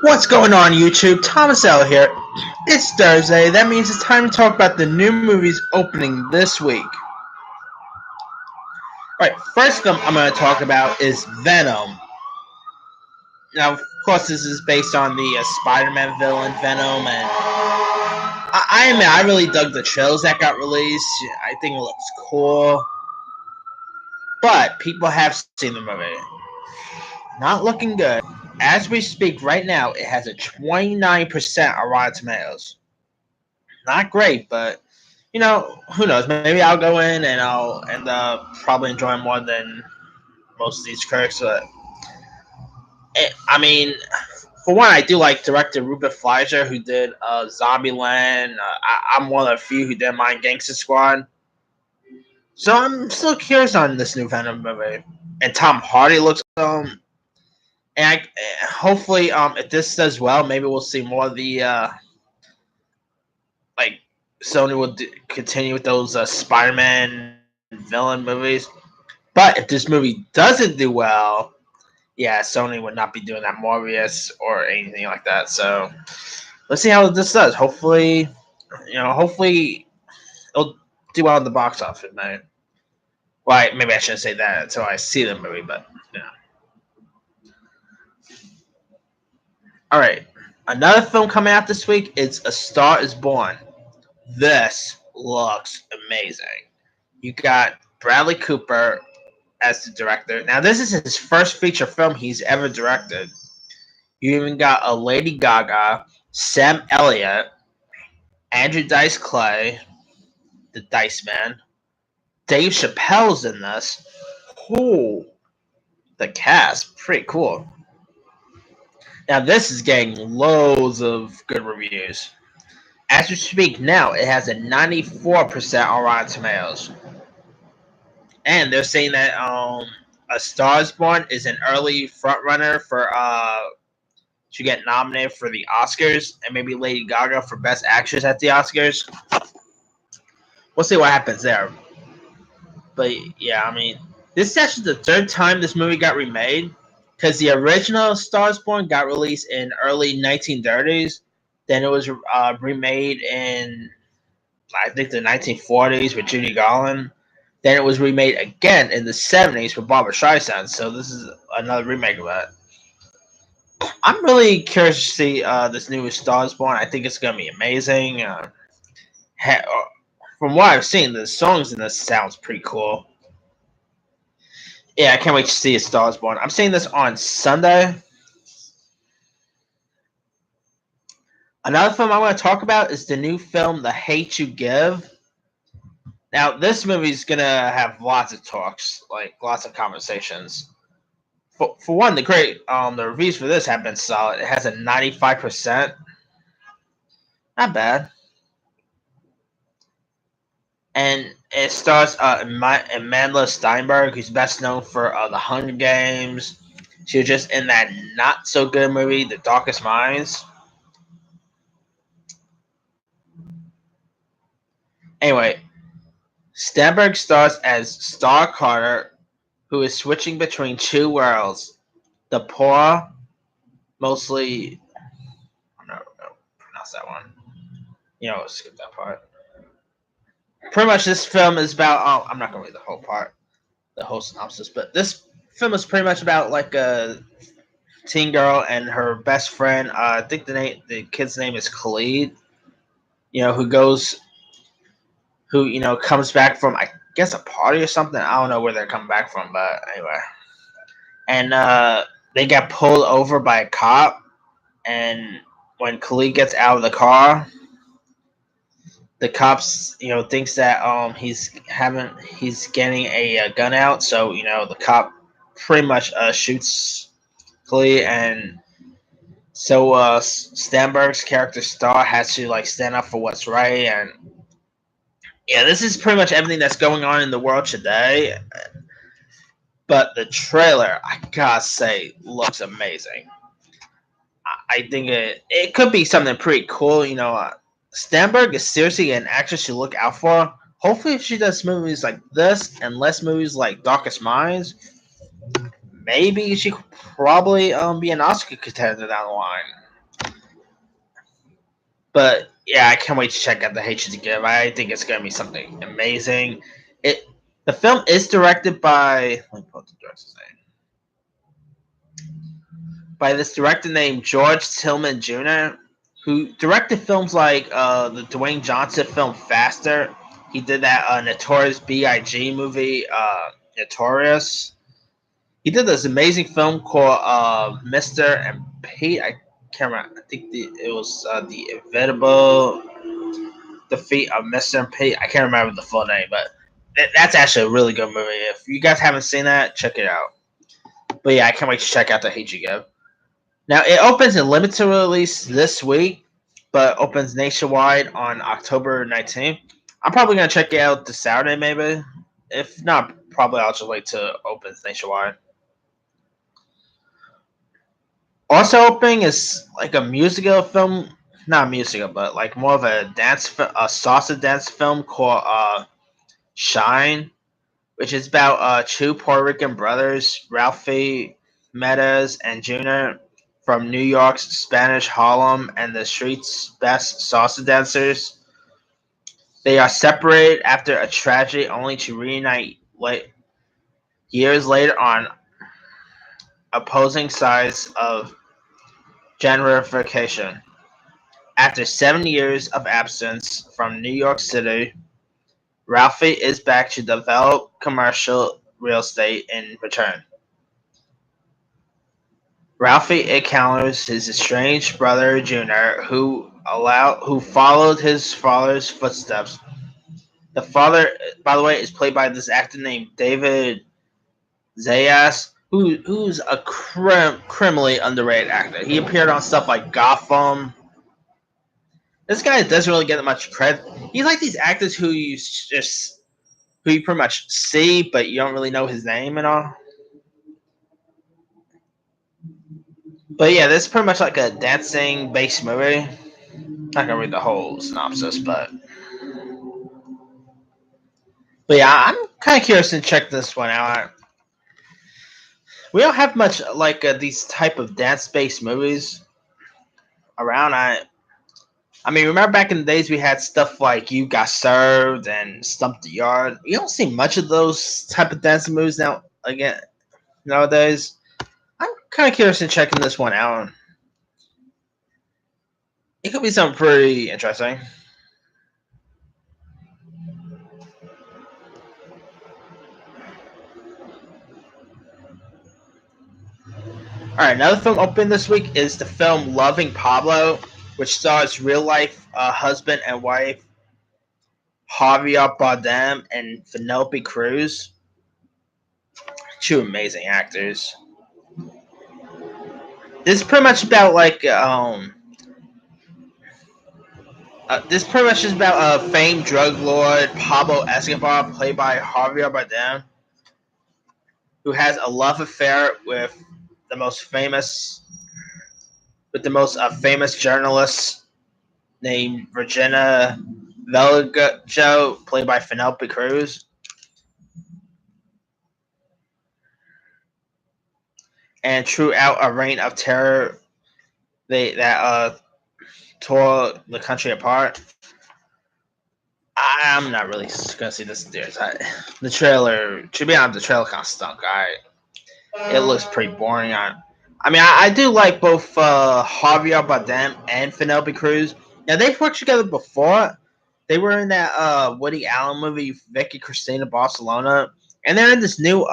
What's going on, YouTube? Thomas L here. It's Thursday. That means it's time to talk about the new movies opening this week. Alright, first film I'm going to talk about is Venom. Now, of course, this is based on the Spider-Man villain Venom, and I admit I really dug the trailers that got released. I think it looks cool, but people have seen the movie. Not looking good. As we speak right now, it has a 29% on Rotten Tomatoes. Not great, but who knows? Maybe I'll go in and I'll end up probably enjoying more than most of these critics. But I mean, for one, I do like director Rupert Fleischer, who did Zombieland. I'm one of the few who didn't mind Gangster Squad. So I'm still curious on this new Venom movie. And Tom Hardy looks and hopefully if this does well, maybe we'll see more of the like Sony will continue with those Spider-Man villain movies. But if this movie doesn't do well, yeah, Sony would not be doing that Morbius or anything like that. So let's see how this does. Hopefully it'll do well in the box office, man. Well, maybe I shouldn't say that until I see the movie, but yeah. All right, another film coming out this week is A Star Is Born. This looks amazing. You got Bradley Cooper as the director. Now, this is his first feature film he's ever directed. You even got a Lady Gaga, Sam Elliott, Andrew Dice Clay, the Dice Man, Dave Chappelle's in this. Ooh, the cast, pretty cool. Now, this is getting loads of good reviews. As we speak now, it has a 94% on Rotten Tomatoes. And they're saying that A Star Is Born is an early frontrunner for to get nominated for the Oscars, and maybe Lady Gaga for Best Actress at the Oscars. We'll see what happens there. But yeah, I mean, this is actually the third time this movie got remade, because the original Star Is Born got released in early 1930s. Then it was remade in, I think, the 1940s with Judy Garland. Then it was remade again in the 70s with Barbra Streisand. So this is another remake of that. I'm really curious to see this new Star Is Born. I think it's gonna be amazing. From what I've seen, the songs in this sounds pretty cool. Yeah, I can't wait to see A Star Is Born. I'm seeing this on Sunday. Another film I want to talk about is the new film The Hate You Give. Now, this movie is gonna have lots of talks, like lots of conversations. For one, the reviews for this have been solid. It has a 95%. Not bad. And it stars Amandla Steinberg, who's best known for The Hunger Games. She was just in that not so good movie, The Darkest Minds. Anyway, Steinberg stars as Star Carter, who is switching between two worlds: the poor, mostly. I'm not gonna pronounce that one. Skip that part. Pretty much, this film is about. Oh, I'm not gonna read the whole part, the whole synopsis, but this film is pretty much about like a teen girl and her best friend. I think the kid's name is Khalid. Who comes back from, I guess, a party or something. I don't know where they're coming back from, but anyway. And they get pulled over by a cop, and when Khalid gets out of the car, the cops thinks that he's getting a gun out, so the cop pretty much shoots Khalid, and so Stanberg's character Star has to like stand up for what's right. And yeah, this is pretty much everything that's going on in the world today. But the trailer, I gotta say, looks amazing. I think it could be something pretty cool. Stanberg is seriously an actress to look out for. Hopefully, if she does movies like this and less movies like Darkest Minds, maybe she could probably be an Oscar contender down the line. But yeah, I can't wait to check out the Hatred to Give. I think it's gonna be something amazing. It the film is directed by let me put the director's name. By this director named George Tillman Jr., who directed films like the Dwayne Johnson film Faster. He did that Notorious B.I.G. movie, Notorious. He did this amazing film called Mr. and Pete. I can't remember. I think it was the Inevitable Defeat of Mr. and Pete. I can't remember the full name, but that's actually a really good movie. If you guys haven't seen that, check it out. But yeah, I can't wait to check out the Hate You Give. Now it opens in limited release this week, but opens nationwide on October 19th. I'm probably gonna check it out this Saturday, maybe. If not, probably I'll just wait till it opens nationwide. Also opening is like a musical film, not musical, but like more of a a salsa dance film called Shine, which is about two Puerto Rican brothers, Ralphie Medes and Junior, from New York's Spanish Harlem and the street's best salsa dancers. They are separated after a tragedy, only to reunite years later on opposing sides of gentrification. After 7 years of absence from New York City, Ralphie is back to develop commercial real estate in return. Ralphie encounters his estranged brother Junior, who followed his father's footsteps. The father, by the way, is played by this actor named David Zayas, who's a criminally underrated actor. He appeared on stuff like Gotham. This guy doesn't really get much credit. He's like these actors who you pretty much see, but you don't really know his name and all. But yeah, this is pretty much like a dancing based movie. Not gonna read the whole synopsis, but yeah, I'm kind of curious to check this one out. We don't have much like these type of dance based movies around. I mean, remember back in the days we had stuff like You Got Served and Stump the Yard. We don't see much of those type of dancing movies now. Again, nowadays, I'm kind of curious in checking this one out. It could be something pretty interesting. All right, another film open this week is the film Loving Pablo, which stars real life husband and wife Javier Bardem and Penelope Cruz. Two amazing actors. This is pretty much about this pretty much is about a famed drug lord Pablo Escobar, played by Javier Bardem, who has a love affair the most famous the most famous journalist named Regina Velgajo, played by Penelope Cruz. And throughout a reign of terror, that tore the country apart. I'm not really gonna see this theaters. The trailer, to be honest, the trailer kind of stunk. It looks pretty boring. I mean, I do like both Javier Bardem and Penelope Cruz. Now they've worked together before. They were in that Woody Allen movie, Vicky Cristina Barcelona, and they're in this new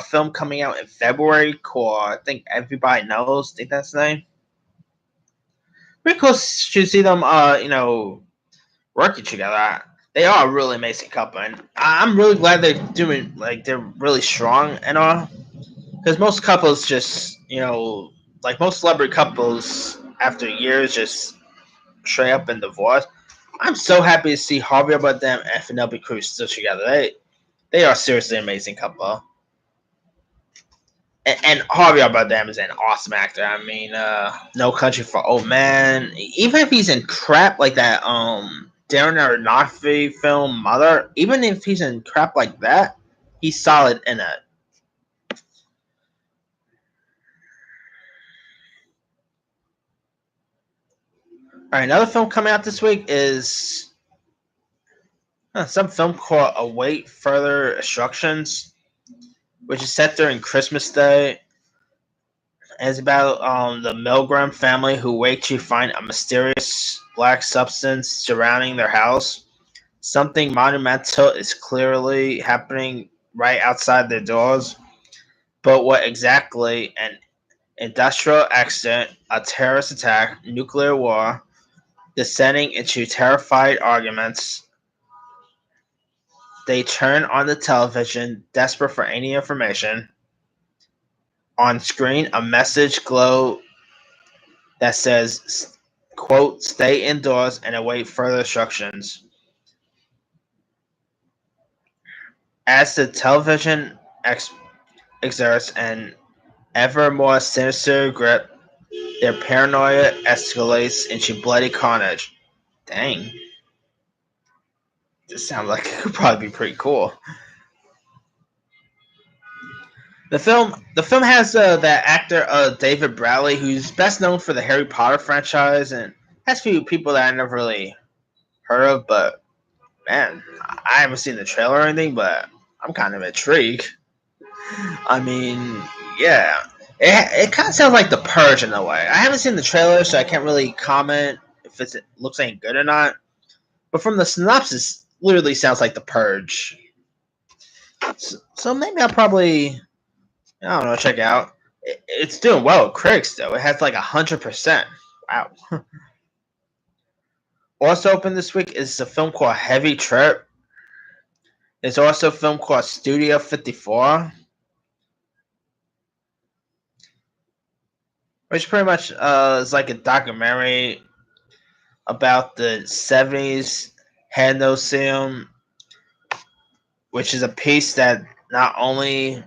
film coming out in February called I think Everybody Knows. I think that's the name. Pretty cool to see them, working together. They are a really amazing couple, and I'm really glad they're really strong and all. Because most couples just, like most celebrity couples, after years, just straight up and divorce. I'm so happy to see Javier Bardem and Penelope Cruz still together. They are seriously an amazing couple. And Javier Bardem is an awesome actor. I mean, No Country for Old Men. Even if he's in crap like that, Darren Aronofsky film Mother. Even if he's in crap like that, he's solid in it. All right, another film coming out this week is some film called Await Further Instructions, which is set during Christmas Day. And it's about the Milgram family who wait to find a mysterious black substance surrounding their house. Something monumental is clearly happening right outside their doors. But what exactly? An industrial accident, a terrorist attack, nuclear war, descending into terrified arguments. They turn on the television, desperate for any information. On screen, a message glow that says, quote, stay indoors and await further instructions. As the television exerts an ever more sinister grip, their paranoia escalates into bloody carnage. Dang. This sounds like it could probably be pretty cool. The film has that actor David Bradley, who's best known for the Harry Potter franchise, and has a few people that I never really heard of. But man, I haven't seen the trailer or anything, but I'm kind of intrigued. I mean, yeah, it kind of sounds like The Purge in a way. I haven't seen the trailer, so I can't really comment if it looks any good or not. But from the synopsis, literally sounds like The Purge. So maybe I'll probably, I don't know, check it out. It's doing well with critics though. It has like 100%. Wow. Also open this week is a film called Heavy Trip. There's also a film called Studio 54, which pretty much is like a documentary about the 70s Handoseum, which is a piece that not only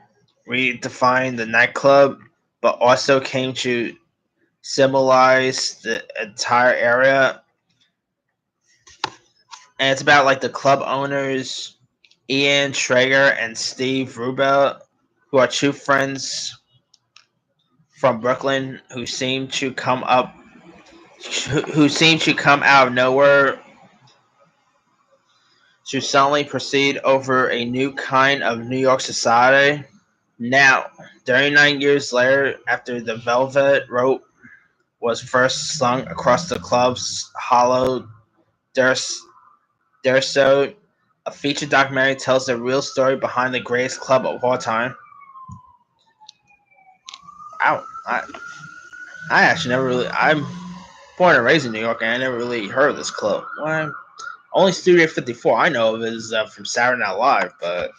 redefined the nightclub, but also came to symbolize the entire area. And it's about like the club owners, Ian Traeger and Steve Rubel, who are two friends from Brooklyn who seem to come out of nowhere to suddenly proceed over a new kind of New York society. Now, 39 years later, after the velvet rope was first slung across the club's hollow Derso, a feature documentary tells the real story behind the greatest club of all time. Wow, I actually never really. I'm born and raised in New York, and I never really heard of this club. Well, only Studio 54 I know of is from Saturday Night Live, but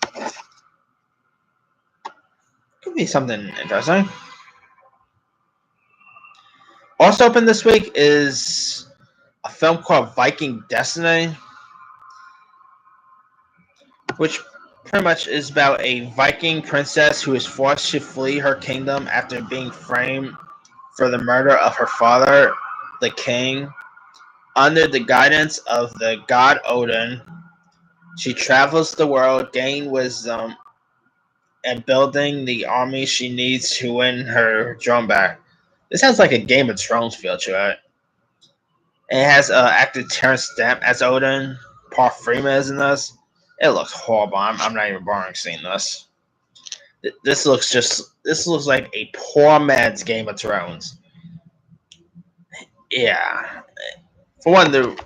could be something interesting. Also open this week is a film called Viking Destiny, which pretty much is about a Viking princess who is forced to flee her kingdom after being framed for the murder of her father, the king. Under the guidance of the god Odin, she travels the world, gaining wisdom and building the army she needs to win her throne back. This sounds like a Game of Thrones feel to it. And it has actor Terrence Stamp as Odin. Paul Freeman is in this. It looks horrible. I'm not even bothering seeing this. This looks like a poor man's Game of Thrones. Yeah. For one, the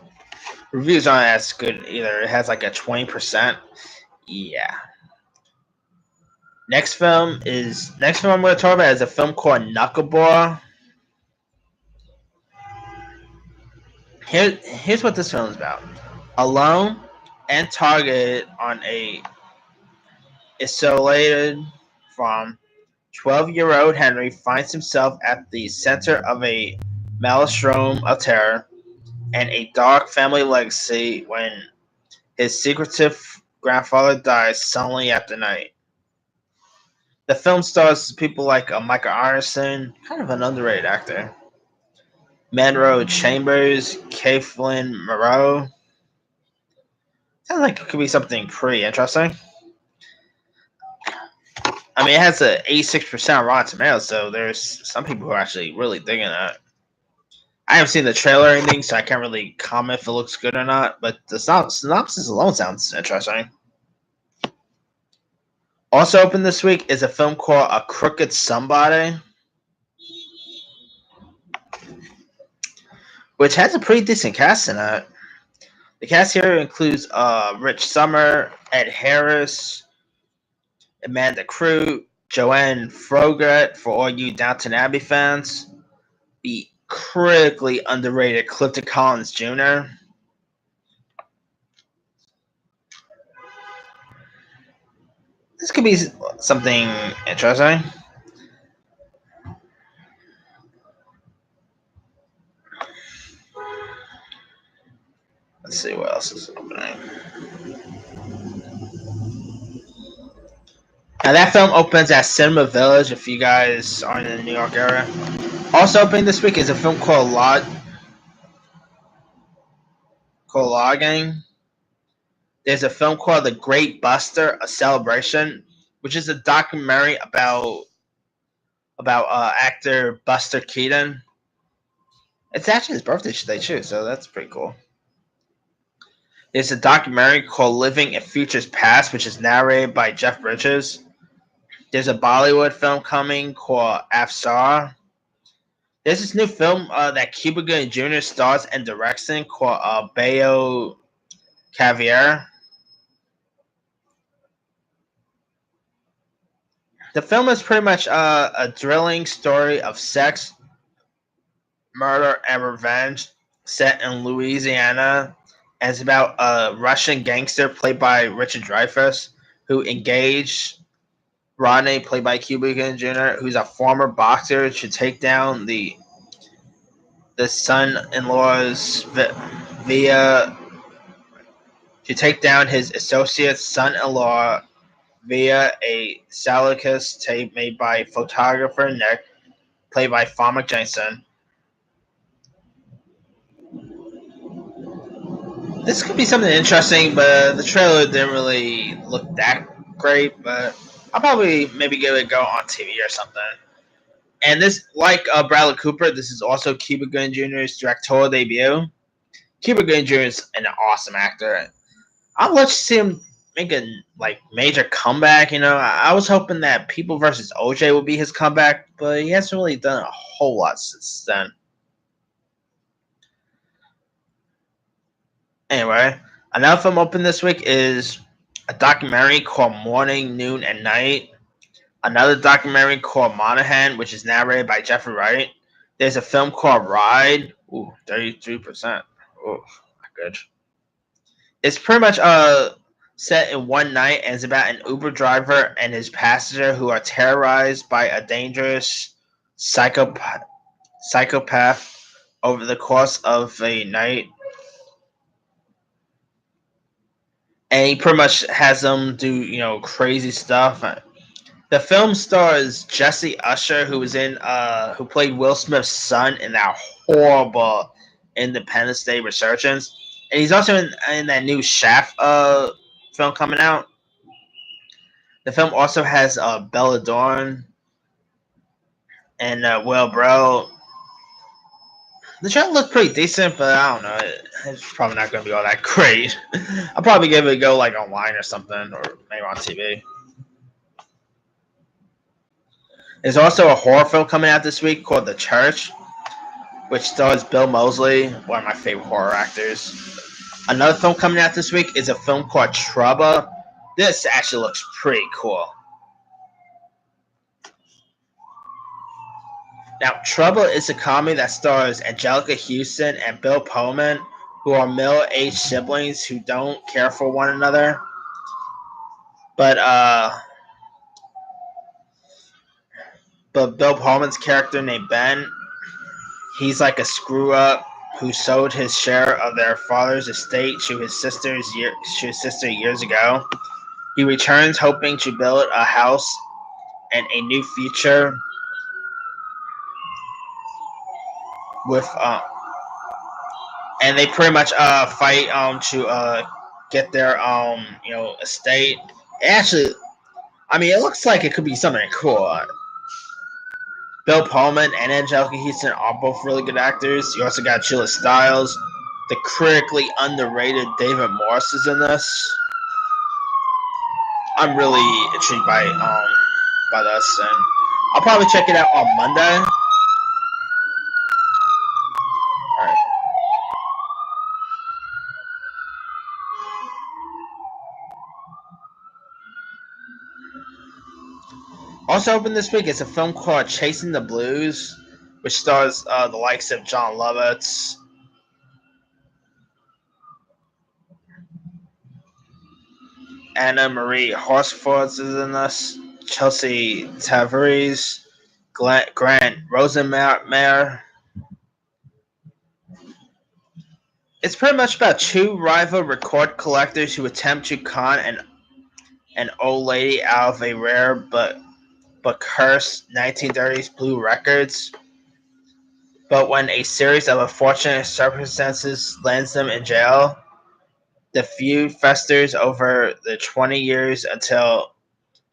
reviews aren't as good either. It has like a 20%. Yeah. Next film I'm going to talk about is a film called Knuckleball. Here's what this film is about. Alone and targeted on a isolated farm, 12-year-old Henry finds himself at the center of a maelstrom of terror and a dark family legacy when his secretive grandfather dies suddenly after night. The film stars people like Michael Ironson, kind of an underrated actor, Monroe Chambers, Caitlin Moreau. Sounds like it could be something pretty interesting. I mean, it has a 86% Rotten Tomatoes, so there's some people who are actually really digging it. I haven't seen the trailer or anything, so I can't really comment if it looks good or not. But the synopsis alone sounds interesting. Also open this week is a film called A Crooked Somebody, which has a pretty decent cast in it. The cast here includes Rich Sommer, Ed Harris, Amanda Crew, Joanne Froggatt for all you Downton Abbey fans, the critically underrated Clifton Collins Jr., this could be something interesting. Let's see what else is opening. Now that film opens at Cinema Village if you guys aren't in the New York area. Also opening this week is a film called Logging. There's a film called The Great Buster: A Celebration, which is a documentary about actor Buster Keaton. It's actually his birthday today too, so that's pretty cool. There's a documentary called Living in Future's Past, which is narrated by Jeff Bridges. There's a Bollywood film coming called Afsar. There's this new film that Cuba Gooding Jr. stars and directs in called Bayo Caviar. The film is pretty much a thrilling story of sex, murder, and revenge set in Louisiana. And it's about a Russian gangster played by Richard Dreyfuss who engaged Rodney, played by Cuba Gooding Jr., who's a former boxer, to take down the son-in-law's via to take down his associate's son-in-law via a Salicus tape made by photographer Nick, played by Famke Janssen. This could be something interesting, but the trailer didn't really look that great. But I'll probably maybe give it a go on TV or something. And this, like Bradley Cooper, this is also Cuba Gooding Jr.'s directorial debut. Cuba Gooding Jr. is an awesome actor. I'd love to see him make a major comeback. You know, I was hoping that People vs. OJ would be his comeback, but he hasn't really done a whole lot since then. Anyway, another film open this week is a documentary called Morning, Noon, and Night. Another documentary called Monahan, which is narrated by Jeffrey Wright. There's a film called Ride. Ooh, 33%. Ooh, not good. It's pretty much set in one night, and it's about an Uber driver and his passenger who are terrorized by a dangerous psychopath over the course of a night. And he pretty much has them do, crazy stuff. The film stars Jesse Usher, who played Will Smith's son in that horrible Independence Day Resurgence, and he's also in that new Shaft film coming out. The film also has Bella Thorne and Will Bro. The trailer looks pretty decent, but I don't know. It's probably not going to be all that great. I'll probably give it a go online or something, or maybe on TV. There's also a horror film coming out this week called The Church, which stars Bill Moseley, one of my favorite horror actors. Another film coming out this week is a film called Trouble. This actually looks pretty cool. Now, Trouble is a comedy that stars Angelica Houston and Bill Pullman, who are middle-aged siblings who don't care for one another. But Bill Pullman's character named Ben, he's like a screw-up who sold his share of their father's estate to his sister years ago. He returns hoping to build a house and a new future with and they pretty much fight to get their estate. Actually, I mean, it looks like it could be something cool. Bill Pullman and Angelica Houston are both really good actors. You also got Julia Stiles. The critically underrated David Morse is in this. I'm really intrigued by this, and I'll probably check it out on Monday. All right. Also open this week is a film called Chasing the Blues, which stars the likes of John Lovitz, Anna Marie Horsford is in this, Chelsea Tavares, Grant Rosenmayer. It's pretty much about two rival record collectors who attempt to con an old lady out of a rare but cursed 1930s blue records. But when a series of unfortunate circumstances lands them in jail, the feud festers over the 20 years until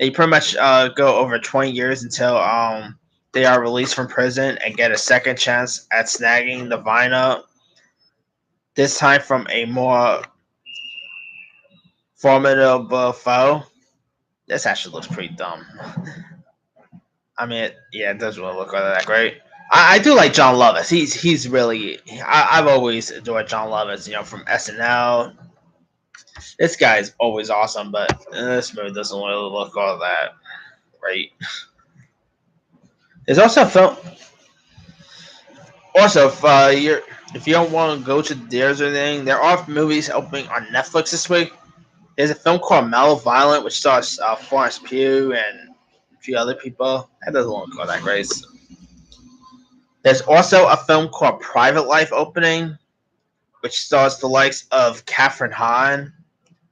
they pretty much go over 20 years until they are released from prison and get a second chance at snagging the vinyl. This time from a more formidable foe. This actually looks pretty dumb. I mean, it doesn't really look that great. I do like John Lovitz. He's really. I've always enjoyed John Lovitz. From SNL. This guy's always awesome, but this movie doesn't really look all that great. There's also a film. Also, if you don't want to go to the theaters or anything, there are movies opening on Netflix this week. There's a film called Malevolent, which stars Florence Pugh and a few other people. That doesn't look all that great. There's also a film called Private Life opening, which stars the likes of Kathryn Hahn,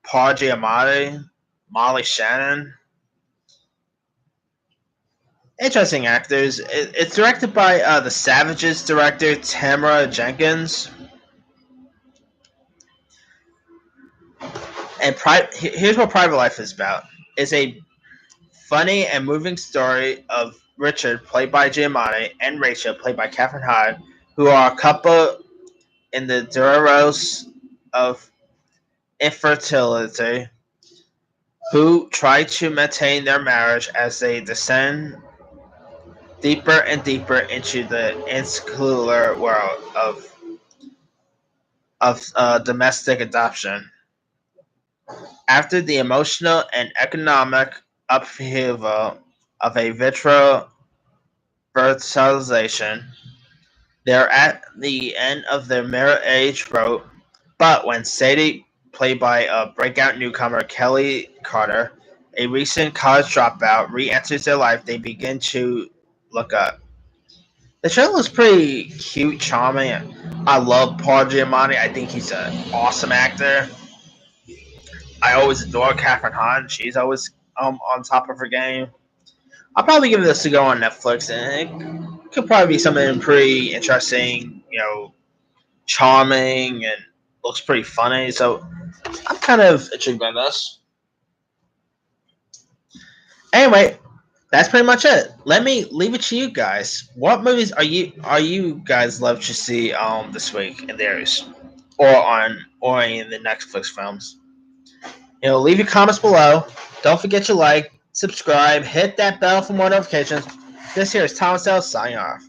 Paul Giamatti, Molly Shannon. Interesting actors. It's directed by The Savages director Tamara Jenkins. And here's what Private Life is about. It's a funny and moving story of Richard, played by Giamatti, and Rachel, played by Kathryn Hahn, who are a couple in the duress of infertility, who try to maintain their marriage as they descend deeper and deeper into the insular world of domestic adoption. After the emotional and economic upheaval of a vitro fertilization, they're at the end of their marriage road, but when Sadie, played by breakout newcomer Kelly Carter, a recent college dropout, re-enters their life, they begin to look up. The trailer is pretty cute, charming. I love Paul Giamatti. I think he's an awesome actor. I always adore Kathryn Hahn. She's always on top of her game. I'll probably give this a go on Netflix, and it could probably be something pretty interesting, charming, and looks pretty funny. So I'm kind of intrigued by this. Anyway, that's pretty much it. Let me leave it to you guys. What movies are you guys love to see this week in theirs, or in the Netflix films? Leave your comments below. Don't forget to like, subscribe, hit that bell for more notifications. This here is Thomas L. signing off.